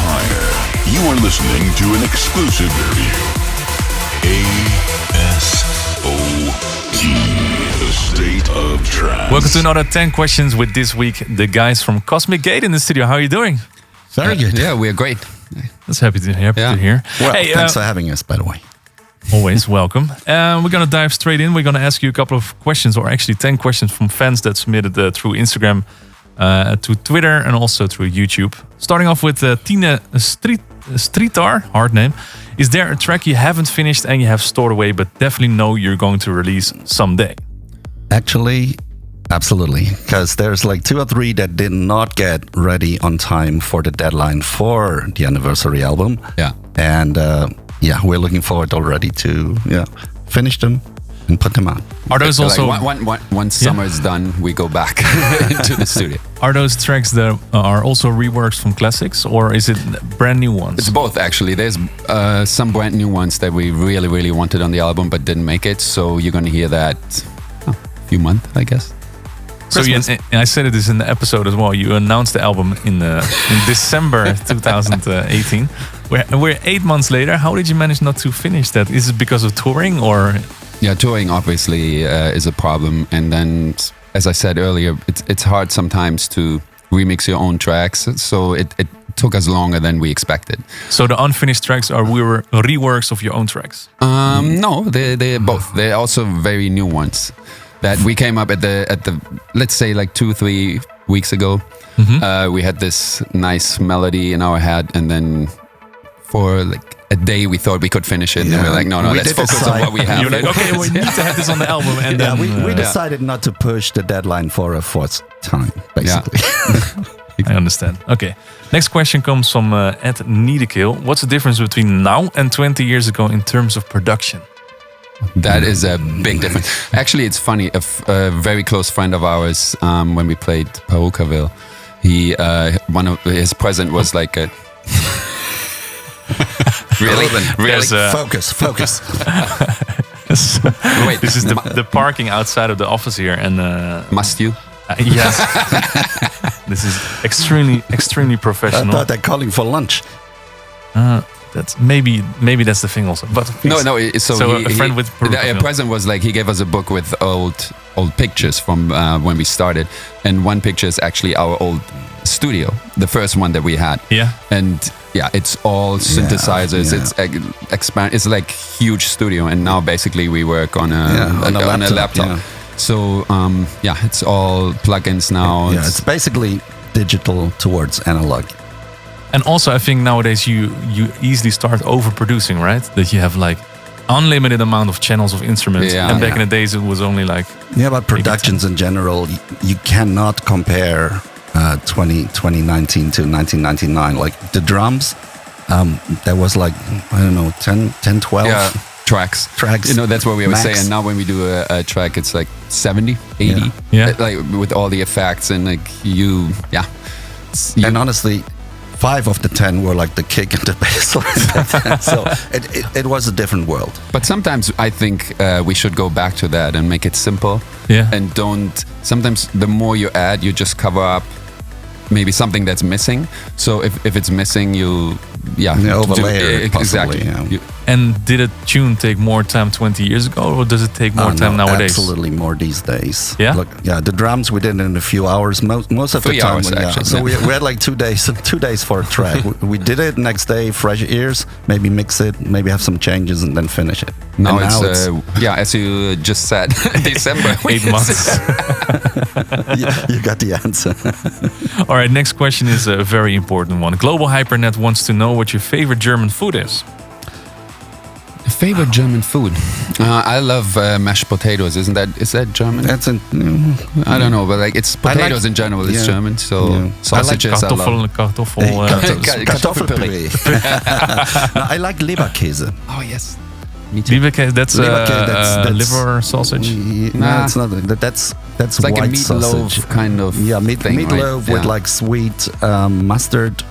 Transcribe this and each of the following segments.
higher. You are listening to an exclusive review. ASOT, A State of Trance. Welcome to another 10 questions with this week the guys from Cosmic Gate in the studio. How are you doing? Very good. Yeah, we are great. That's happy to hear. Well, thanks for having us, by the way. Always welcome. We're going to dive straight in. We're going to ask you a couple of questions, or actually 10 questions from fans that submitted through Instagram, to Twitter, and also through YouTube. Starting off with Tina Streetar, hard name. Is there a track you haven't finished and you have stored away, but definitely know you're going to release someday? Actually, absolutely. Because there's like 2 or 3 that did not get ready on time for the deadline for the anniversary album. Yeah. And we're looking forward already to finish them and put them out. Are those also... Once summer is done, we go back into the studio. Are those tracks that are also reworks from classics, or is it brand new ones? It's both, actually. There's some brand new ones that we really, really wanted on the album but didn't make it. So you're going to hear that a few months, I guess. So I said this in the episode as well. You announced the album in December 2018. We're 8 months later. How did you manage not to finish that? Is it because of touring or... Yeah, touring obviously is a problem. And then, as I said earlier, it's hard sometimes to remix your own tracks. So it took us longer than we expected. So the unfinished tracks are reworks of your own tracks? No, they're both. They're also very new ones that we came up at the let's say like 2-3 weeks ago. Mm-hmm. We had this nice melody in our head, and then for like a day we thought we could finish it, and then we're like, no, let's focus on what we have. You're like, okay, we need to have this on the album, and then we decided not to push the deadline for a 4th time, basically. I understand. Okay, next question comes from Ed Niedekill. What's the difference between now and 20 years ago in terms of production? That is a big difference. Actually, it's funny. A very close friend of ours, when we played Perukaville, one of his present was like a. Really? Focus. Wait, this is the parking outside of the office here, and must you? Yes. This is extremely professional. I thought they're calling for lunch. That's maybe that's the thing also. But no. So a friend with a present was like he gave us a book with old pictures from when we started, and one picture is actually our old studio, the first one that we had. Yeah. And it's all synthesizers. Yeah. It's like huge studio, and now basically we work on a laptop. Yeah. So it's all plugins now. Yeah, it's basically digital towards analog. And also, I think nowadays you easily start overproducing, right? That you have like unlimited amount of channels of instruments. Yeah, and back in the days, it was only like... Yeah, but productions in general, you cannot compare 2019 to 1999. Like the drums, there was like, I don't know, 10, 12... Tracks. You know, that's what we always Max. say. And now when we do a track, it's like 70, 80. Yeah. Like with all the effects and like And honestly, 5 of the 10 were like the kick and the bass line. So it was a different world. But sometimes I think we should go back to that and make it simple. Yeah. And sometimes the more you add, you just cover up maybe something that's missing. So if it's missing, you overlay it, exactly. Yeah. And did a tune take more time 20 years ago, or does it take more time nowadays? Absolutely more these days. Yeah? Look, the drums we did in a few hours. Most of 3 the time, hours, actually. So we had like 2 days. 2 days for a track. we did it next day, fresh ears. Maybe mix it, maybe have some changes, and then finish it. Now it's as you just said, December. 8 months. You got the answer. All right, next question is a very important one. Global Hypernet wants to know what your favorite German food is. Favorite German food? I love mashed potatoes. Is that German? That's I don't know, but like it's potatoes in general. It's German. So sausages. Kartoffelpüree. I like Leberkäse. Oh yes. Leberkäse. That's liver sausage. No, it's not. That's it's like white a meatloaf sausage. kind of thing, meatloaf right? with like sweet mustard,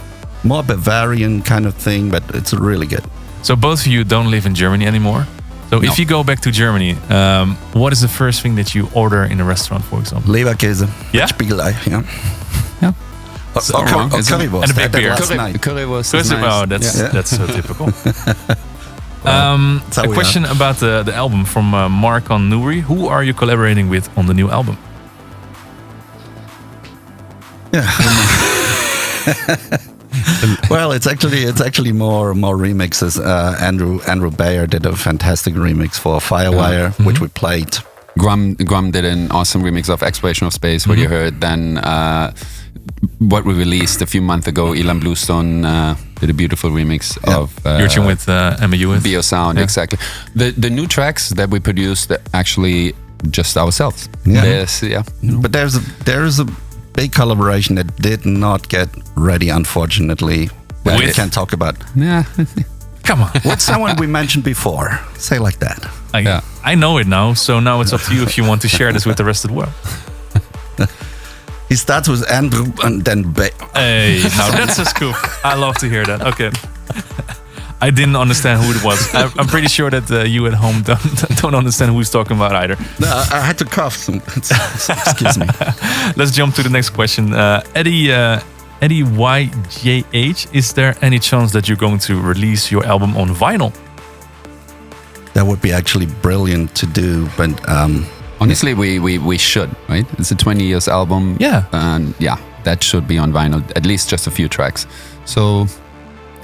more Bavarian kind of thing, but it's really good. So both of you don't live in Germany anymore. So if you go back to Germany, what is the first thing that you order in a restaurant, for example? Leberkäse. Yeah? Spiegelei, yeah. currywurst. And a big beer. Last night. Currywurst Because is nice. that's so typical. That's how A we question about the album from Mark on Nouri. Who are you collaborating with on the new album? Well, it's actually more remixes. Andrew Bayer did a fantastic remix for Firewire, which we played. Grum did an awesome remix of Exploration of Space, what you heard. Then what we released a few months ago, Elan Bluestone did a beautiful remix of Your tune with Emma Hewitt. Bio Sound, exactly. The new tracks that we produced actually just ourselves. Yeah. But there's a big collaboration that did not get ready, unfortunately. But we With? can't talk about. yeah. Come on. What's someone we mentioned before? Say like that. I know it now, so now it's up to you if you want to share this with the rest of the world. He starts with Andrew and then Hey, now that's a scoop. I love to hear that. Okay. I didn't understand who it was. I'm pretty sure that you at home don't understand who he's talking about either. No, I had to cough. Excuse me. Let's jump to the next question. Eddie YJH, is there any chance that you're going to release your album on vinyl? That would be actually brilliant to do, but Honestly, we should, right? It's a 20 years album. Yeah. And that should be on vinyl, at least just a few tracks. So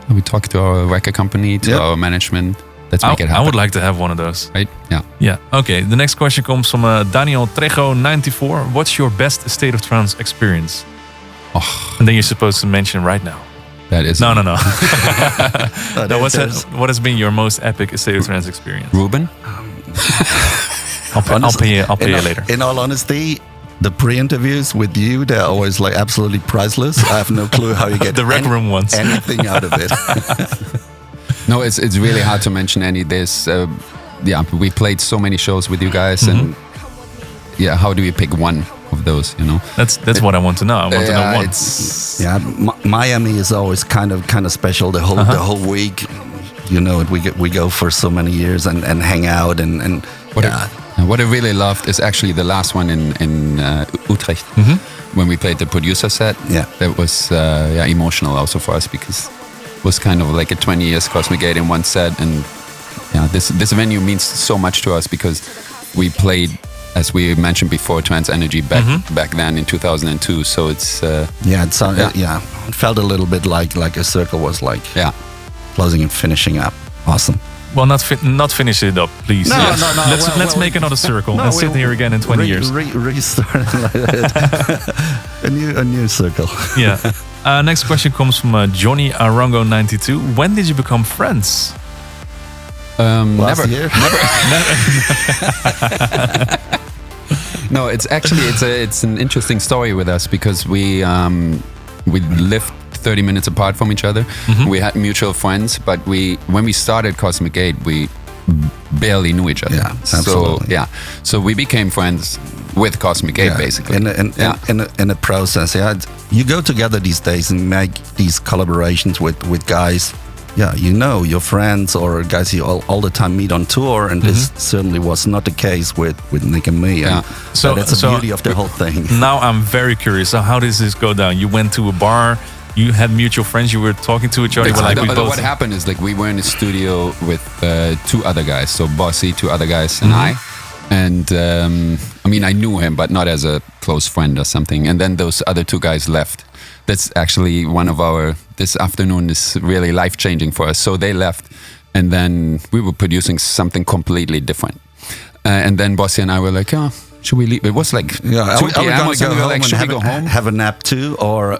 we talk to our record company, to our management. Let's make it happen. I would like to have one of those. Right? Yeah. Yeah. Okay. The next question comes from Daniel Trejo 94. What's your best State of Trance experience? Oh, And then you're supposed to mention right now. that is No. No, there's- what has been your most epic State of Trance experience? Ruben. I'll pay you later. In all honesty, the pre-interviews with you, they're always like absolutely priceless. I have no clue how you get The Rec Room ones. anything out of it. No, it's really hard to mention any. There's we played so many shows with you guys, and how do you pick one of those? You know, That's what I want to know. I want to know one. Yeah, Miami is always kind of special. The whole week, you know, we go for so many years and hang out and what I really loved is actually the last one in Utrecht when we played the producer set. Yeah. That was emotional also for us because it was kind of like a 20 years Cosmic Gate in one set, and this venue means so much to us because we played, as we mentioned before, Trance Energy back then in 2002. So it's it felt a little bit like a circle was like closing and finishing up. Awesome. Well, not finish it up, please. No, Yes. no. Let's make another circle and sit here again in 20 years. Restart like that. a new circle. Yeah. Next question comes from Johnny Arango 92. When did you become friends? Last year. No, it's actually it's an interesting story with us because we lived 30 minutes apart from each other. We had mutual friends, but when we started Cosmic Gate, we barely knew each other. Yeah, absolutely. So we became friends with Cosmic Gate, basically. In a process. Yeah, you go together these days and make these collaborations with guys. Yeah, you know, your friends or guys you all the time meet on tour, and this certainly was not the case with Nick and me. And So that's the beauty of the whole thing. Now I'm very curious. So how does this go down? You went to a bar. You had mutual friends. You were talking to each other. What happened is like we were in the studio with two other guys, so Bossy, two other guys, and I. And I mean, I knew him, but not as a close friend or something. And then those other two guys left. That's actually one of this afternoon is really life-changing for us. So they left, and then we were producing something completely different. And then Bossy and I were like, should we leave? It was like 2 p.m. or something. We were like, should we go home? Have a nap too? Or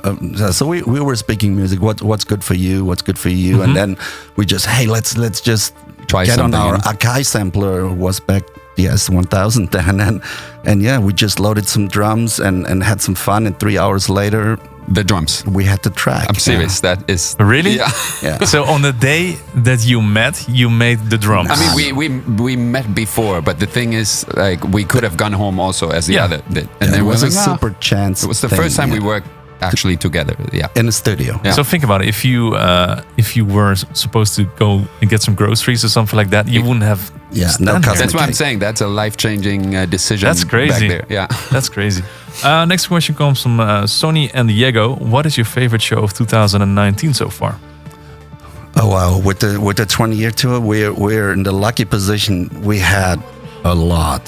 so we were speaking music. What's good for you? What's good for you? And then we just, hey, let's just try get on something. our Akai sampler. Was back the S1000 then, and we just loaded some drums and had some fun. And 3 hours later, the drums. we had the track. I'm serious. That is Really? Yeah. So on the day that you met, you made the drums. I mean, we met before, but the thing is, like, we could have gone home also as the other did. And it was a like, super chance. It was the thing, first time we worked actually together. Yeah. in the studio. Yeah. So think about it. If you were supposed to go and get some groceries or something like that, you wouldn't have. Yeah, stand no here. custom That's what I'm cake. saying. That's a life-changing decision. That's crazy. Back there. Yeah. That's crazy. Next question comes from Sonny and Diego. What is your favorite show of 2019 so far? Oh wow! With the 20-year tour, we're in the lucky position. We had a lot.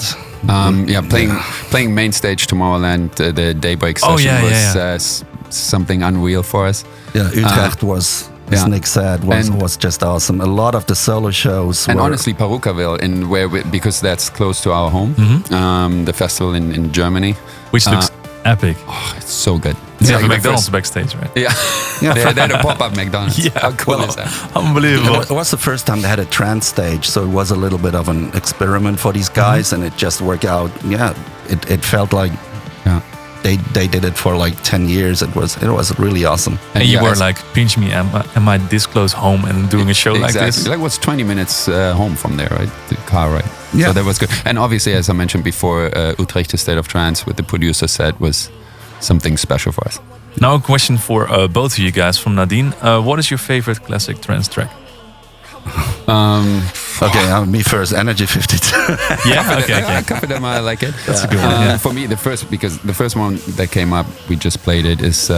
Playing main stage Tomorrowland, the Daybreak session was something unreal for us. Yeah, Utrecht was, as Nick said, was just awesome. A lot of the solo shows. And were, honestly, Perukaville, because that's close to our home, the festival in Germany. Which looks epic. Oh, it's so good. It's like like the McDonald's first- backstage, right? Yeah, they had a pop-up McDonald's. Yeah, How cool well, is that? Unbelievable. it was the first time they had a trance stage, so it was a little bit of an experiment for these guys, and it just worked out. Yeah, it felt like they did it for like 10 years. It was really awesome. And you were guys- like, pinch me, am I this close home and doing a show like this? Like, was 20 minutes home from there, right? The car ride. Yeah. So that was good. And obviously, as I mentioned before, Utrecht, A State of Trance with the producer set was something special for us. Now a question for both of you guys from Nadine. What is your favorite classic trance track? Okay, me first. Energy 52. Yeah, okay. A couple of them I like it. That's a good one. Yeah. For me, the first one that came up, we just played it, is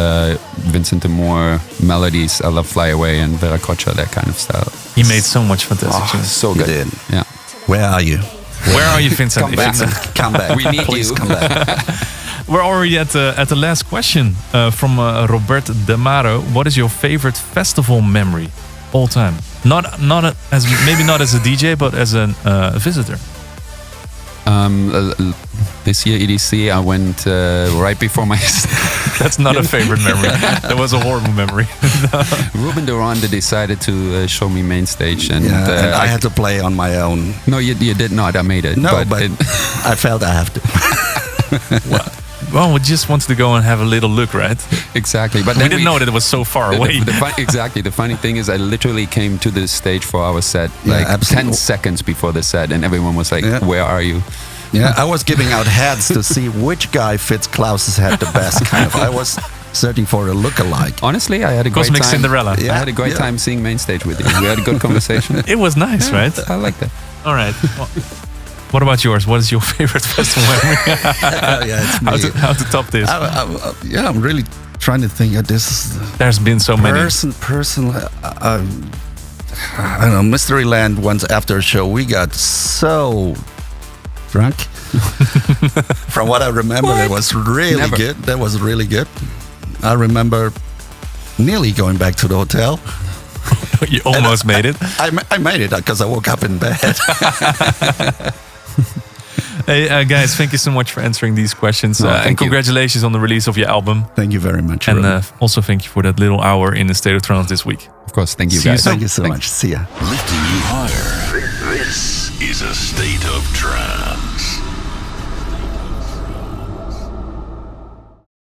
Vincent de Moore melodies. I love Fly Away and Veracocha, that kind of style. He made so much fantastic tunes. So You good. did. Yeah. Where are you? Where are you, Vincent? Come If back. you- Come back. We need Please you. come back. We're already at the last question from Robert Demaro. What is your favorite festival memory all time? Maybe not as a DJ, but as a visitor. This year EDC, I went right before my That's not a favorite memory. That was a horrible memory. Ruben Durande decided to show me main stage, and, And I had to play on my own. No, you did not. I made it. No, but it, I felt I have to. Well, we just wanted to go and have a little look, right? exactly. But We then didn't know that it was so far away. Exactly. The funny thing is, I literally came to the stage for our set Yeah, like absolutely. 10 seconds before the set, and everyone was like, Yeah. "Where are you?" Yeah, I was giving out heads to see which guy fits Klaus's head the best. Kind of. I was searching for a look-alike. Honestly, I had a Cosmic great time. Cinderella. Yeah. I had a great time seeing main stage with you. We had a good conversation. It was nice, right? I like that. All right. Well, what about yours? What is your favorite festival memory? Yeah, it's me. how to top this? I'm really trying to think of this There's been so many. person. I don't know. Mysteryland. Once after a show, we got so drunk. From what I remember, it was really Never. good. That was really good. I remember nearly going back to the hotel. You almost made it. I made it because I woke up in bed. Hey, guys, thank you so much for answering these questions. No, and thank you. congratulations on the release of your album. Thank you very much. And Ruben. also thank you for that little hour in the State of Trance this week. Of course, thank you See you guys. soon. Thank you so much. See ya. Lifting you higher. This is A State of Trance.